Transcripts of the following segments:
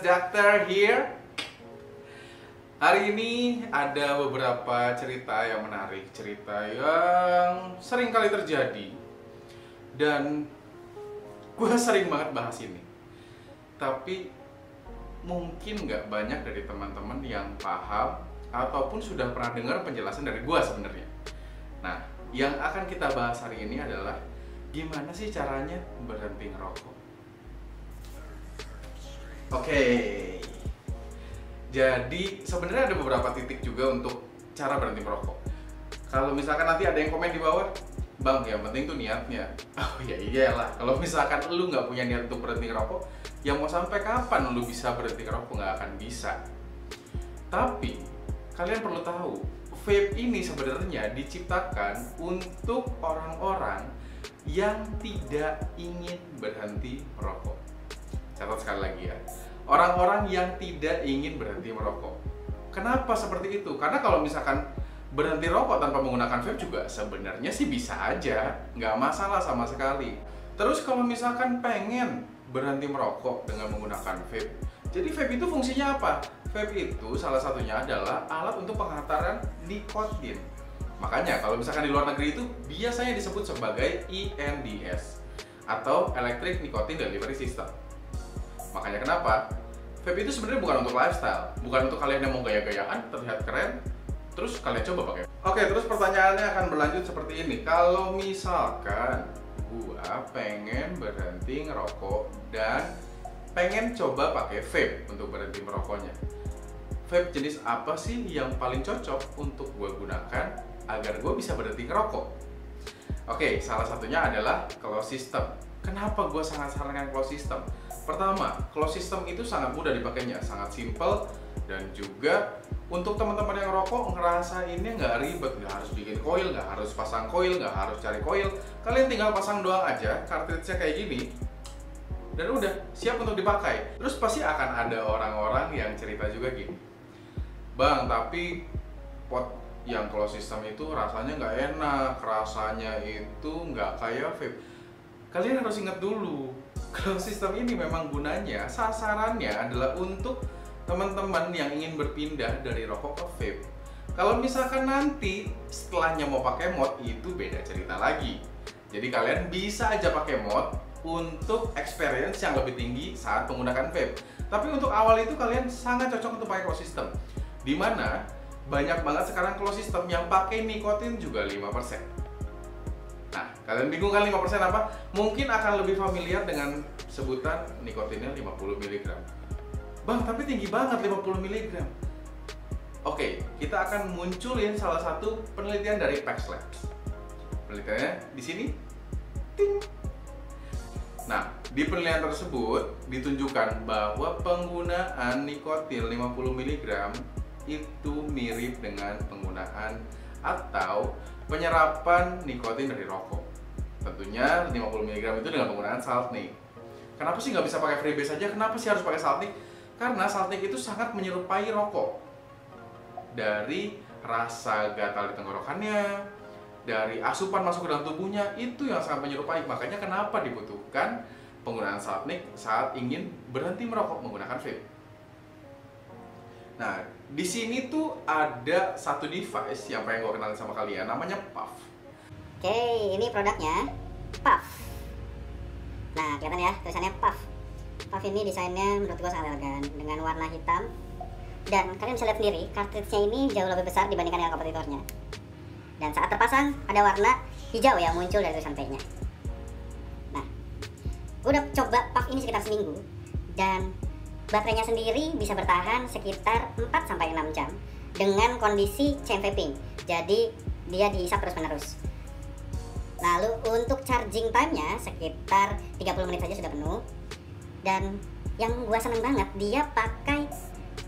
Podcast Doctor here. Hari ini ada beberapa cerita yang menarik, cerita yang sering kali terjadi. Dan gue sering banget bahas ini. Tapi mungkin nggak banyak dari teman-teman yang paham ataupun sudah pernah dengar penjelasan dari gue sebenarnya. Nah, yang akan kita bahas hari ini adalah gimana sih caranya berhenti ngerokok. Oke. Jadi sebenarnya ada beberapa titik juga untuk cara berhenti merokok. Kalau misalkan nanti ada yang komen di bawah, Bang, yang penting tuh niatnya. Oh ya iyalah, kalau misalkan lu nggak punya niat untuk berhenti ngerokok, ya mau sampai kapan lu bisa berhenti ngerokok? Nggak akan bisa. Tapi kalian perlu tahu, vape ini sebenarnya diciptakan untuk orang-orang yang tidak ingin berhenti merokok. Catat sekali lagi ya, orang-orang yang tidak ingin berhenti merokok. Kenapa seperti itu? Karena kalau misalkan berhenti rokok tanpa menggunakan vape juga sebenarnya sih bisa aja, nggak masalah sama sekali. Terus kalau misalkan pengen berhenti merokok dengan menggunakan vape, jadi vape itu fungsinya apa? Vape itu salah satunya adalah alat untuk penghantaran nikotin. Makanya kalau misalkan di luar negeri itu biasanya disebut sebagai ENDS atau Electric Nicotine Delivery System. Makanya kenapa? Vape itu sebenarnya bukan untuk lifestyle, bukan untuk kalian yang mau gaya-gayaan, terlihat keren, terus kalian coba pakai. Oke, terus pertanyaannya akan berlanjut seperti ini. Kalau misalkan gua pengen berhenti ngerokok dan pengen coba pakai vape untuk berhenti merokoknya, vape jenis apa sih yang paling cocok untuk gua gunakan agar gua bisa berhenti ngerokok? Oke, salah satunya adalah closed system. Kenapa gua sangat sarankan closed system? Pertama, closed system itu sangat mudah dipakainya, sangat simple, dan juga untuk teman-teman yang rokok ngerasa ini nggak ribet, nggak harus bikin coil, nggak harus pasang coil, nggak harus cari coil. Kalian tinggal pasang doang aja, cartridge-nya kayak gini, dan udah siap untuk dipakai. Terus pasti akan ada orang-orang yang cerita juga gini, Bang, tapi pot yang closed system itu rasanya nggak enak, rasanya itu nggak kayak vape. Kalian harus ingat dulu, closed system ini memang gunanya, sasarannya adalah untuk teman-teman yang ingin berpindah dari rokok ke vape. Kalau misalkan nanti setelahnya mau pakai mod, itu beda cerita lagi. Jadi kalian bisa aja pakai mod untuk experience yang lebih tinggi saat menggunakan vape. Tapi untuk awal itu kalian sangat cocok untuk pakai closed system. Dimana banyak banget sekarang closed system yang pakai nikotin juga 5%. Nah, kalian bingung kan 5% apa? Mungkin akan lebih familiar dengan sebutan nikotinnya 50 mg. Bang, tapi tinggi banget 50 mg. Oke, kita akan munculin salah satu penelitian dari PAX Labs. Penelitiannya di sini. Ting. Nah, di penelitian tersebut ditunjukkan bahwa penggunaan nikotin 50 mg itu mirip dengan penggunaan atau penyerapan nikotin dari rokok. Tentunya 50 mg itu dengan penggunaan Saltnik. Kenapa sih nggak bisa pakai freebase aja? Kenapa sih harus pakai Saltnik? Karena Saltnik itu sangat menyerupai rokok. Dari rasa gatal di tenggorokannya, dari asupan masuk ke dalam tubuhnya, itu yang sangat menyerupai. Makanya kenapa dibutuhkan penggunaan Saltnik saat ingin berhenti merokok menggunakan vape. Nah, di sini tuh ada satu device yang pengen gue kenalin sama kalian, namanya Puff. Oke, ini produknya Puff. Nah, kelihatan ya tulisannya Puff. Puff ini desainnya menurut gue sangat elegan dengan warna hitam. Dan kalian bisa lihat sendiri, cartridge-nya ini jauh lebih besar dibandingkan dengan kompetitornya. Dan saat terpasang, ada warna hijau yang muncul dari tulisan P-nya. Nah, gue udah coba Puff ini sekitar seminggu. Dan baterainya sendiri bisa bertahan sekitar 4-6 jam dengan kondisi chain vaping. Jadi dia dihisap terus-menerus. Lalu untuk charging time-nya sekitar 30 menit saja sudah penuh. Dan yang gua seneng banget, dia pakai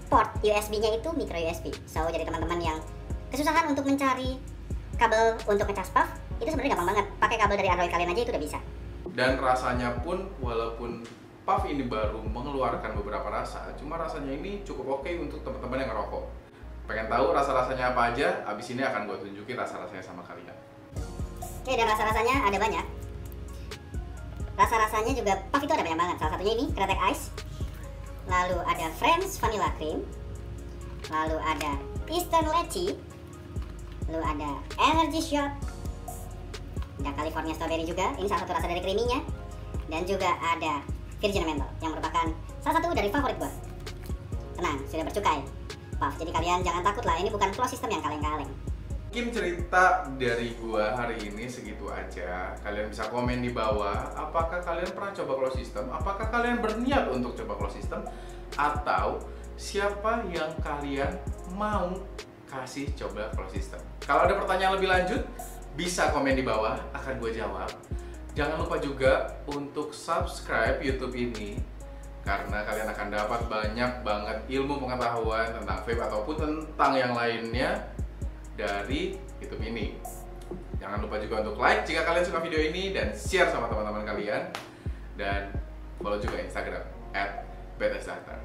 port USB-nya itu micro USB. So jadi teman-teman yang kesusahan untuk mencari kabel untuk ngecas Puff, itu sebenarnya gampang banget. Pakai kabel dari Android kalian aja itu udah bisa. Dan rasanya pun walaupun Puff ini baru mengeluarkan beberapa rasa, cuma rasanya ini cukup oke untuk teman-teman yang ngerokok. Pengen tahu rasa-rasanya apa aja? Abis ini akan gue tunjukin rasa-rasanya sama kalian. Oke, dan rasa-rasanya ada banyak. Rasa-rasanya juga Puff itu ada banyak banget. Salah satunya ini Kretek Ice. lalu ada French Vanilla Cream, lalu ada Eastern Lychee, lalu ada Energy Shot, ada California Strawberry juga, ini salah satu rasa dari creamy-nya, dan juga ada Virgin Menthol yang merupakan salah satu dari favorit gue. Tenang, sudah bercukai, Puff, jadi kalian jangan takut lah, ini bukan close system yang kaleng-kaleng. Mungkin cerita dari gua hari ini segitu aja. Kalian bisa komen di bawah, apakah kalian pernah coba close system? Apakah kalian berniat untuk coba close system? Atau siapa yang kalian mau kasih coba close system? Kalau ada pertanyaan lebih lanjut, bisa komen di bawah, akan gue jawab. Jangan lupa juga untuk subscribe YouTube ini, karena kalian akan dapat banyak banget ilmu pengetahuan tentang vape ataupun tentang yang lainnya dari YouTube ini. Jangan lupa juga untuk like jika kalian suka video ini dan share sama teman-teman kalian, dan follow juga Instagram @betasdaftar.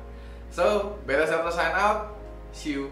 So, Betasdaftar sign out. See you.